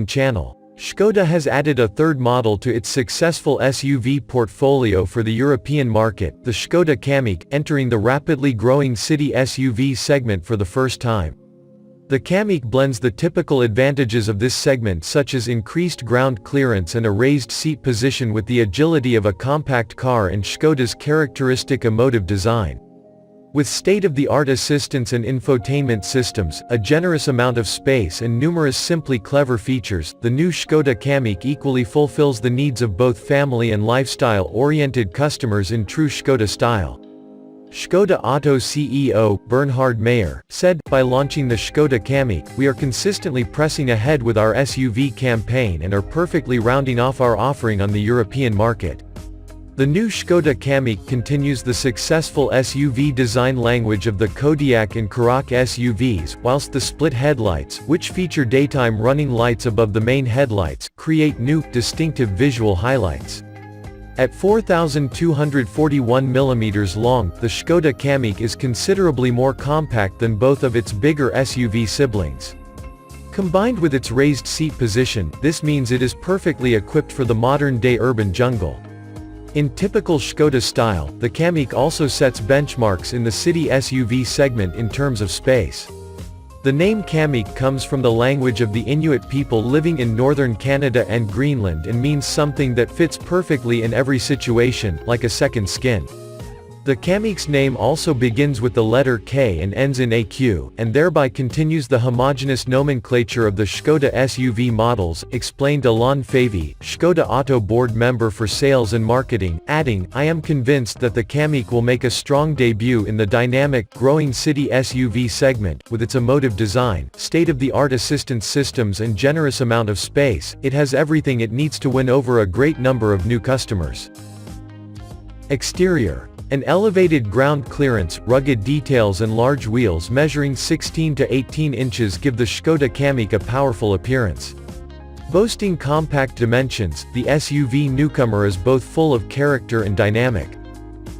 channel. Skoda has added a third model to its successful SUV portfolio for the European market, the Skoda Kamiq, entering the rapidly growing city SUV segment for the first time. The Kamiq blends the typical advantages of this segment such as increased ground clearance and a raised seat position with the agility of a compact car and Skoda's characteristic emotive design. With state-of-the-art assistance and infotainment systems, a generous amount of space and numerous simply clever features, the new Skoda Kamiq equally fulfills the needs of both family and lifestyle-oriented customers in true Skoda style. Skoda Auto CEO, Bernhard Mayer, said, "By launching the Skoda Kamiq, we are consistently pressing ahead with our SUV campaign and are perfectly rounding off our offering on the European market." The new Skoda Kamiq continues the successful SUV design language of the Kodiaq and Karoq SUVs, whilst the split headlights, which feature daytime running lights above the main headlights, create new, distinctive visual highlights. At 4,241 mm long, the Skoda Kamiq is considerably more compact than both of its bigger SUV siblings. Combined with its raised seat position, this means it is perfectly equipped for the modern-day urban jungle. In typical Skoda style, the Kamiq also sets benchmarks in the city SUV segment in terms of space. The name Kamiq comes from the language of the Inuit people living in northern Canada and Greenland and means something that fits perfectly in every situation, like a second skin. The Kamiq's name also begins with the letter K and ends in AQ, and thereby continues the homogeneous nomenclature of the Skoda SUV models, explained Alon Favy, Skoda Auto board member for sales and marketing, adding, "I am convinced that the Kamiq will make a strong debut in the dynamic, growing city SUV segment. With its emotive design, state-of-the-art assistance systems and generous amount of space, it has everything it needs to win over a great number of new customers." Exterior. An elevated ground clearance, rugged details and large wheels measuring 16 to 18 inches give the Skoda Kamiq a powerful appearance. Boasting compact dimensions, the SUV newcomer is both full of character and dynamic.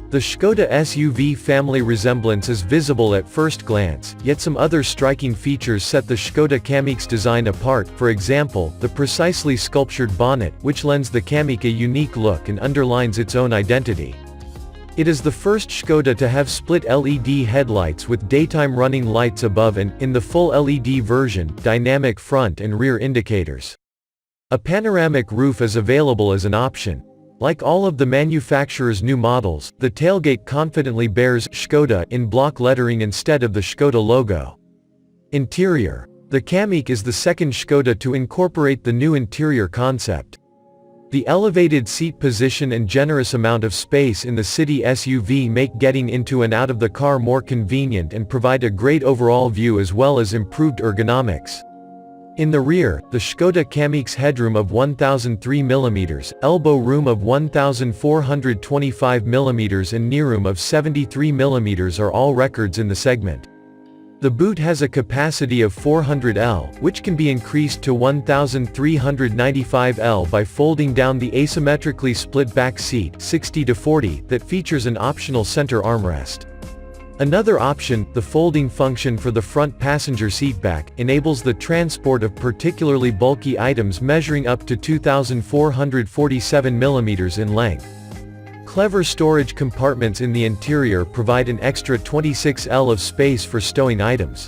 The Skoda SUV family resemblance is visible at first glance, yet some other striking features set the Skoda Kamiq's design apart, for example, the precisely sculptured bonnet, which lends the Kamiq a unique look and underlines its own identity. It is the first Skoda to have split LED headlights with daytime running lights above and, in the full LED version, dynamic front and rear indicators. A panoramic roof is available as an option. Like all of the manufacturer's new models, the tailgate confidently bears Skoda in block lettering instead of the Skoda logo. Interior. The Kamiq is the second Skoda to incorporate the new interior concept. The elevated seat position and generous amount of space in the city SUV make getting into and out of the car more convenient and provide a great overall view as well as improved ergonomics. In the rear, the Skoda Kamiq's headroom of 1,003 mm, elbow room of 1,425 mm and knee-room of 73 mm are all records in the segment. The boot has a capacity of 400 L, which can be increased to 1,395 L by folding down the asymmetrically split back seat 60/40 that features an optional center armrest. Another option, the folding function for the front passenger seatback, enables the transport of particularly bulky items measuring up to 2,447 mm in length. Clever storage compartments in the interior provide an extra 26 L of space for stowing items.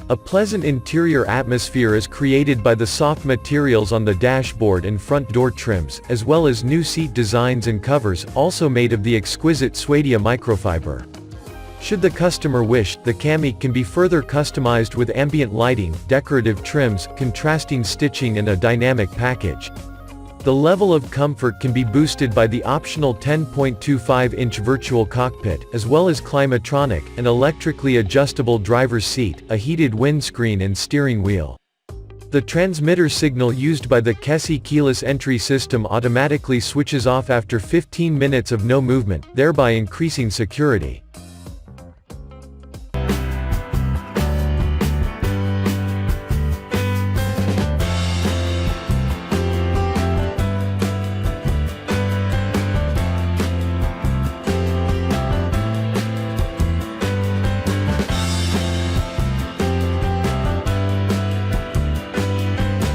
A pleasant interior atmosphere is created by the soft materials on the dashboard and front door trims, as well as new seat designs and covers, also made of the exquisite Swadia microfiber. Should the customer wish, the Kamiq can be further customized with ambient lighting, decorative trims, contrasting stitching and a dynamic package. The level of comfort can be boosted by the optional 10.25-inch virtual cockpit, as well as Climatronic, an electrically adjustable driver's seat, a heated windscreen and steering wheel. The transmitter signal used by the KESI keyless entry system automatically switches off after 15 minutes of no movement, thereby increasing security.